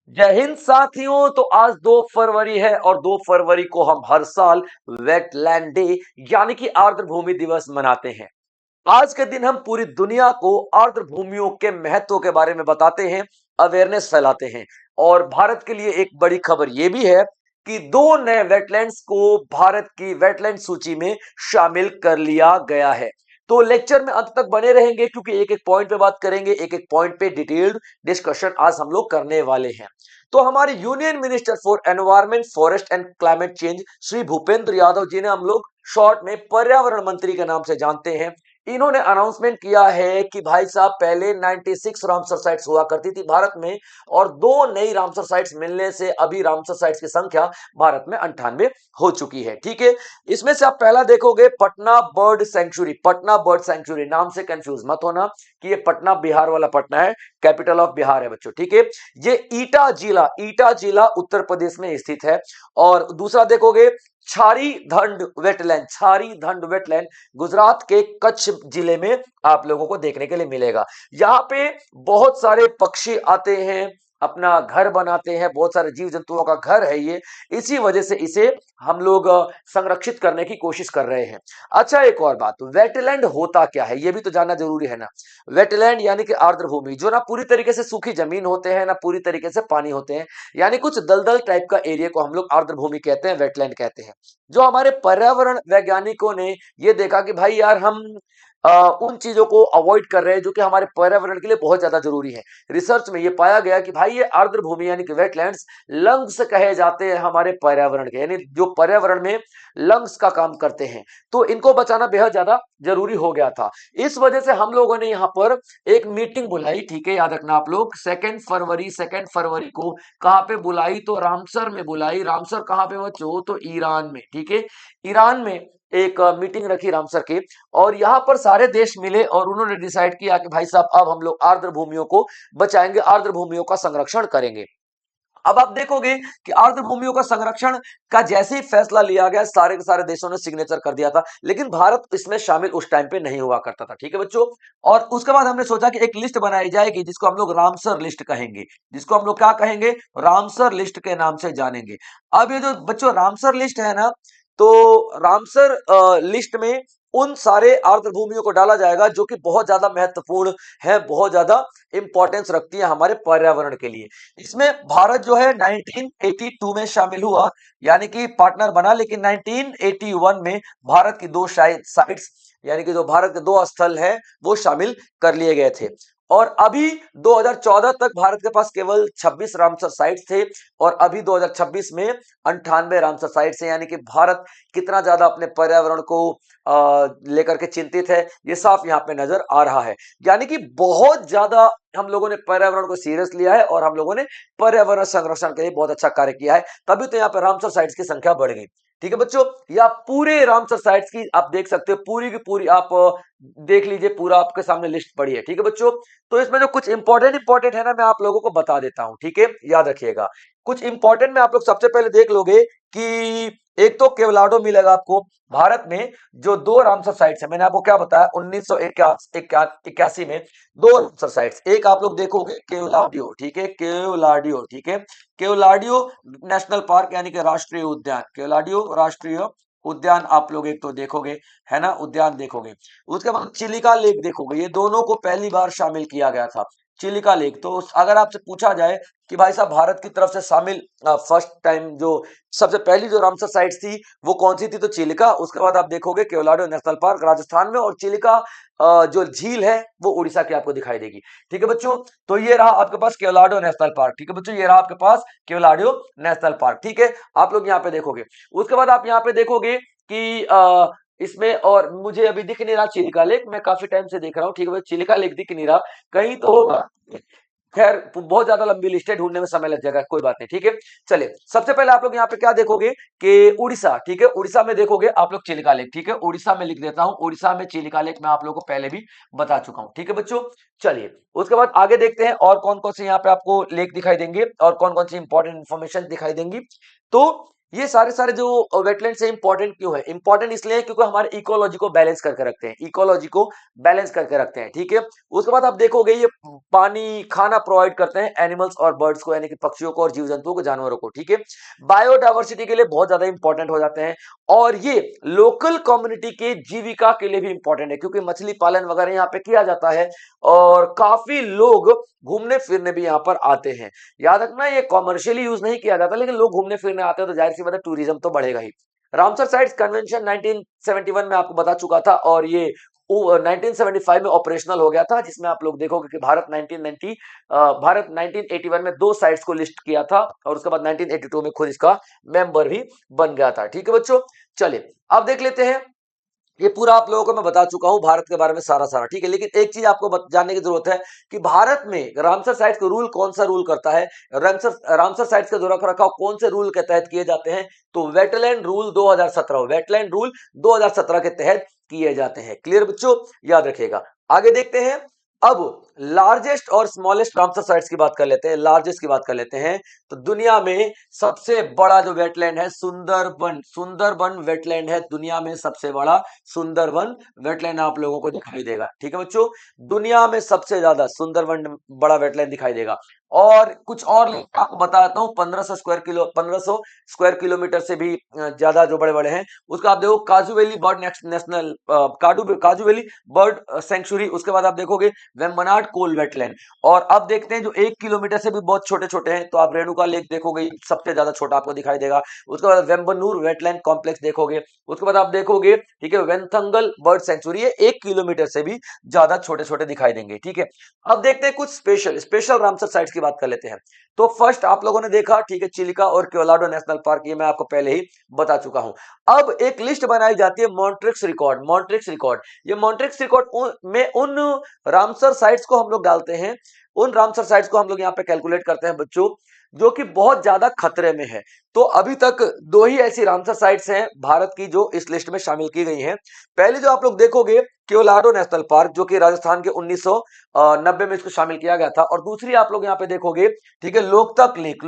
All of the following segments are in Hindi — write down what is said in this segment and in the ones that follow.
जय हिंद साथियों। तो आज 2 फरवरी है और 2 फरवरी को हम हर साल वेटलैंड डे यानी कि आर्द्र भूमि दिवस मनाते हैं। आज के दिन हम पूरी दुनिया को आर्द्र भूमियों के महत्व के बारे में बताते हैं, अवेयरनेस फैलाते हैं। और भारत के लिए एक बड़ी खबर यह भी है कि 2 नए वेटलैंड्स को भारत की वेटलैंड सूची में शामिल कर लिया गया है। तो लेक्चर में अंत तक बने रहेंगे क्योंकि एक एक पॉइंट पे बात करेंगे, एक एक पॉइंट पे डिटेल्ड डिस्कशन आज हम लोग करने वाले हैं। तो हमारे union minister for environment, forest and climate change Shri Bhupendra Yadav ji ने हम लोग शॉर्ट में पर्यावरण मंत्री के नाम से जानते हैं। इन्होंने अनाउंसमेंट किया है कि भाई साहब पहले 96 रामसर साइट्स हुआ करती थी भारत में, और 2 नई रामसर साइट्स मिलने से अभी रामसर साइट्स की संख्या भारत में 98 हो चुकी है। ठीक है, इसमें से आप पहला देखोगे Patna bird sanctuary. Patna bird sanctuary नाम से कंफ्यूज मत होना कि ये पटना बिहार वाला पटना है, कैपिटल ऑफ बिहार है बच्चों। ठीक है, ये ईटा जिला उत्तर प्रदेश में स्थित है। और दूसरा देखोगे छारी धंड वेटलैंड गुजरात के कच्छ जिले में आप लोगों को देखने के लिए मिलेगा। यहाँ पे बहुत सारे पक्षी आते हैं, अपना घर बनाते हैं, बहुत सारे जीव जंतुओं का घर है ये। इसी वजह से इसे हम लोग संरक्षित करने की कोशिश कर रहे हैं। अच्छा, एक और बात, वेटलैंड होता क्या है ये भी तो जानना जरूरी है ना। वेटलैंड यानी कि आर्द्र भूमि, जो ना पूरी तरीके से सूखी जमीन होते हैं ना पूरी तरीके से पानी होते हैं, यानी कुछ दलदल टाइप का एरिया को हम लोग आर्द्र भूमि कहते हैं, वेटलैंड कहते हैं। जो हमारे पर्यावरण वैज्ञानिकों ने ये देखा कि भाई यार हम उन चीजों को अवॉइड कर रहे हैं जो कि हमारे पर्यावरण के लिए बहुत ज्यादा जरूरी है। रिसर्च में ये पाया गया कि भाई ये आर्द्र भूमि यानी कि वेटलैंड्स लंग्स कहे जाते हैं हमारे पर्यावरण के, यानी जो पर्यावरण में लंग्स का काम करते हैं। तो इनको बचाना बेहद ज्यादा जरूरी हो गया था। इस वजह से हम लोगों ने यहाँ पर एक मीटिंग बुलाई। ठीक है, याद रखना आप लोग, 2 फरवरी को कहां पे बुलाई, तो रामसर में बुलाई। रामसर कहां पे बच्चों, तो ईरान में। ठीक है, ईरान में एक मीटिंग रखी रामसर की, और यहां पर सारे देश मिले और उन्होंने डिसाइड किया कि भाई साहब अब हम लोग आर्द्र भूमियों को बचाएंगे, आर्द्र भूमियों का संरक्षण करेंगे। अब आप देखोगे कि आर्द्र भूमियों का संरक्षण का जैसे ही फैसला लिया गया, सारे के सारे देशों ने सिग्नेचर कर दिया था, लेकिन भारत इसमें शामिल उस टाइम पे नहीं हुआ करता था। ठीक है बच्चों, और उसके बाद हमने सोचा कि एक लिस्ट बनाई जाएगी जिसको हम लोग रामसर लिस्ट कहेंगे, जिसको हम लोग क्या कहेंगे, रामसर लिस्ट के नाम से जानेंगे। अब ये जो बच्चों रामसर लिस्ट है ना, तो रामसर लिस्ट में उन सारे आर्द्र भूमियों को डाला जाएगा जो कि बहुत ज्यादा महत्वपूर्ण है, बहुत ज्यादा इंपॉर्टेंस रखती है हमारे पर्यावरण के लिए। इसमें भारत जो है 1982 में शामिल हुआ, यानी कि पार्टनर बना, लेकिन 1981 में भारत की 2 साइट्स यानी कि जो भारत के 2 स्थल हैं वो शामिल कर लिए गए थे। और अभी 2014 तक भारत के पास केवल 26 रामसर साइट्स थे, और अभी 2026 में 98 रामसर साइट्स हैं। यानी कि भारत कितना ज्यादा अपने पर्यावरण को लेकर के चिंतित है, ये साफ यहाँ पे नजर आ रहा है। यानी कि बहुत ज्यादा हम लोगों ने पर्यावरण को सीरियस लिया है और हम लोगों ने पर्यावरण संरक्षण के लिए बहुत अच्छा कार्य किया है, तभी तो यहाँ पे रामसर साइट्स की संख्या बढ़ गई। ठीक है बच्चों, या पूरे रामसर साइट्स की आप देख सकते हो, पूरी की पूरी आप देख लीजिए, पूरा आपके सामने लिस्ट पड़ी है। ठीक है बच्चों, तो इसमें जो कुछ इंपॉर्टेंट है ना, मैं आप लोगों को बता देता हूं। ठीक है, याद रखिएगा, कुछ इंपॉर्टेंट में आप लोग सबसे पहले देख लोगे कि एक तो केवलाडो मिलेगा आपको। भारत में जो 2 रामसर साइट्स है, मैंने आपको क्या बताया, 1981 में 2 रामसर साइट्स, एक आप लोग देखोगे केवलाडियो। ठीक है, केवलाडियो। ठीक है, केवलाडियो नेशनल पार्क यानी कि राष्ट्रीय उद्यान, केवलाडियो राष्ट्रीय उद्यान आप लोग एक तो देखोगे, है ना, उद्यान देखोगे। उसके बाद चिलिका लेक देखोगे, ये दोनों को पहली बार शामिल किया गया था, चिलिका लेक। तो अगर आपसे पूछा जाए कि भाई साहब भारत की तरफ से शामिल फर्स्ट टाइम जो सबसे पहली जो रामसर साइट्स थी वो कौन सी थी, तो चिलिका। उसके बाद आप देखोगे केवलाडो नेशनल पार्क राजस्थान में, और चिलिका जो झील है वो उड़ीसा की आपको दिखाई देगी। ठीक है बच्चों, तो ये रहा आपके पास केवलाडो नेशनल पार्क। ठीक है बच्चों, ये रहा आपके पास केवलाडो नेशनल पार्क। ठीक है, आप लोग यहाँ पे देखोगे। उसके बाद आप यहाँ पे देखोगे कि इसमें, और मुझे अभी दिख नहीं रहा चिलिका लेक, मैं काफी टाइम से देख रहा हूँ। ठीक है, चिलिका लेक दिख नहीं रहा, कहीं तो होगा। खैर बहुत ज्यादा लंबी लिस्ट है, ढूंढने में समय लग जाएगा, कोई बात नहीं। ठीक है, चलिए सबसे पहले आप लोग यहाँ पे क्या देखोगे कि उड़ीसा। ठीक है, उड़ीसा में देखोगे आप लोग चिलिका लेक। ठीक है, उड़ीसा में लिख देता हूं, उड़ीसा में चिलिका लेक मैं आप लोगों को पहले भी बता चुका हूं। ठीक है बच्चों, चलिए उसके बाद आगे देखते हैं और कौन कौन से यहाँ पे आपको लेक दिखाई देंगे और कौन कौन सी इंपॉर्टेंट इंफॉर्मेशन दिखाई देंगी। तो ये सारे सारे जो वेटलैंड्स है इंपॉर्टेंट क्यों है? इंपॉर्टेंट इसलिए है क्योंकि हमारे इकोलॉजी को बैलेंस करके रखते हैं, इकोलॉजी को बैलेंस करके रखते हैं, ठीक है। उसके बाद आप देखोगे ये पानी खाना प्रोवाइड करते हैं एनिमल्स और बर्ड्स को, यानी कि पक्षियों को और जीव जंतुओं को, जानवरों को, ठीक है। बायोडाइवर्सिटी के लिए बहुत ज्यादा इंपॉर्टेंट हो जाते हैं, और ये लोकल कम्युनिटी के जीविका के लिए भी इंपॉर्टेंट है, क्योंकि मछली पालन वगैरह यहाँ पे किया जाता है और काफी लोग घूमने फिरने भी यहाँ पर आते हैं। याद रखना ये कॉमर्शियली यूज नहीं किया जाता, लेकिन लोग घूमने फिरने आते हैं तो जाहिर सी बात है टूरिज्म तो बढ़ेगा ही। रामसर साइट्स कन्वेंशन 1971 में आपको बता चुका था, और ये 1975 में ऑपरेशनल हो गया था, जिसमें आप लोग देखोगे कि भारत 1981 में 2 साइट्स को लिस्ट किया था, और उसके बाद 1982 में खुद इसका मेंबर भी बन गया था, ठीक है बच्चों। चलिए अब देख लेते हैं, ये पूरा आप लोगों को मैं बता चुका हूं भारत के बारे में सारा सारा, ठीक है। लेकिन एक चीज आपको जानने की जरूरत है कि भारत में रामसर साइट्स को रूल कौन सा रूल करता है, रामसर साइट्स का जो रख रखाव कौन से रूल के तहत किए जाते हैं, तो वेटलैंड रूल 2017, वेटलैंड रूल 2017 के तहत किए जाते हैं। क्लियर बच्चों, याद रखिएगा। आगे देखते हैं, अब लार्जेस्ट और स्मॉलेस्ट रामसर साइट्स की बात कर लेते हैं, लार्जेस्ट की बात कर लेते हैं। तो दुनिया में सबसे बड़ा जो वेटलैंड है सुंदरबन, सुंदरबन वेटलैंड है दुनिया में सबसे बड़ा, सुंदरबन वेटलैंड आप लोगों को दिखाई देगा, ठीक है बच्चों। दुनिया में सबसे ज्यादा सुंदरबन बड़ा वेटलैंड दिखाई देगा। और कुछ और आपको बताता हूँ, 1500 स्क्वायर किलोमीटर से भी ज्यादा जो बड़े बड़े हैं, उसका आप देखो काजू वैली बर्ड नेशनल, काजू वैली बर्ड सेंचुरी, उसके बाद आप देखोगे वेम्बनाड कोल वेटलैंड। और अब देखते हैं जो 1 किलोमीटर से भी बहुत छोटे छोटे हैं, तो आप रेणुका लेक देखोगे, सबसे ज्यादा छोटा आपको दिखाई देगा। उसके बाद वेम्बनूर वेटलैंड कॉम्प्लेक्स देखोगे। उसके बाद आप देखोगे, ठीक है, वेंथंगल बर्ड सेंचुरी है, 1 किलोमीटर से भी ज्यादा छोटे छोटे दिखाई देंगे, ठीक है। अब देखते हैं कुछ स्पेशल स्पेशल रामसर साइट्स की बात कर लेते हैं। तो फर्स्ट आप लोगों ने देखा, ठीक है, चिलिका और कोलोराडो नेशनल पार्क, ये मैं आपको पहले ही बता चुका हूं। अब एक लिस्ट बनाई जाती है मॉन्ट्रिक्स रिकॉर्ड, मॉन्ट्रिक्स रिकॉर्ड। ये मॉन्ट्रिक्स रिकॉर्ड में उन रामसर साइट्स को हम लोग डालते हैं, उन रामसर साइट्स को हम लोग यहाँ पे कैलकुलेट करते हैं बच्चों, जो कि बहुत ज्यादा खतरे में है। तो अभी तक 2 ही ऐसी रामसर साइट्स हैं भारत की जो इस लिस्ट में शामिल की गई हैं। पहले जो आप लोग देखोगे कोलोराडो नेशनल पार्क, जो कि राजस्थान के 1990 में इसको शामिल किया गया था। और दूसरी आप लोग यहाँ पे देखोगे, ठीक है, लोकतक लेक,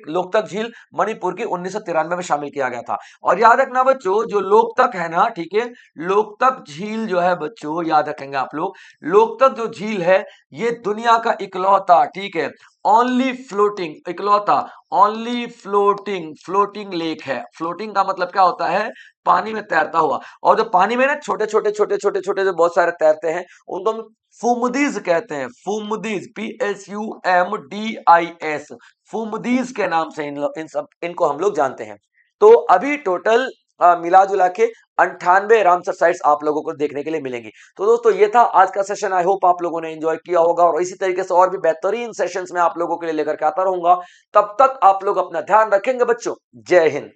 लोकतक झील मणिपुर की 1993 में शामिल किया गया था। और याद रखना बच्चों, जो लोकतक है ना, ठीक है, लोकतक झील जो है बच्चों, याद रखेंगे आप लोग, लोकतक जो झील है ये दुनिया का इकलौता, ठीक है, ओनली फ्लोटिंग, इकलौता ओनली फ्लोटिंग लेक है। फ्लोटिंग का मतलब क्या होता है, पानी में तैरता हुआ। और जो पानी में ना छोटे छोटे जो बहुत सारे तैरते हैं, उनको हम फुमदीज कहते हैं, फुमदीज, PSUMDIS, फुमदीज के नाम से इनको हम लोग जानते हैं। तो अभी टोटल मिला जुला के 98 रामसर साइट्स आप लोगों को देखने के लिए मिलेंगी। तो दोस्तों ये था आज का सेशन, आई होप आप लोगों ने एंजॉय किया होगा, और इसी तरीके से और भी बेहतरीन सेशंस में आप लोगों के लिए लेकर के आता रहूंगा। तब तक आप लोग अपना ध्यान रखेंगे बच्चों। जय हिंद।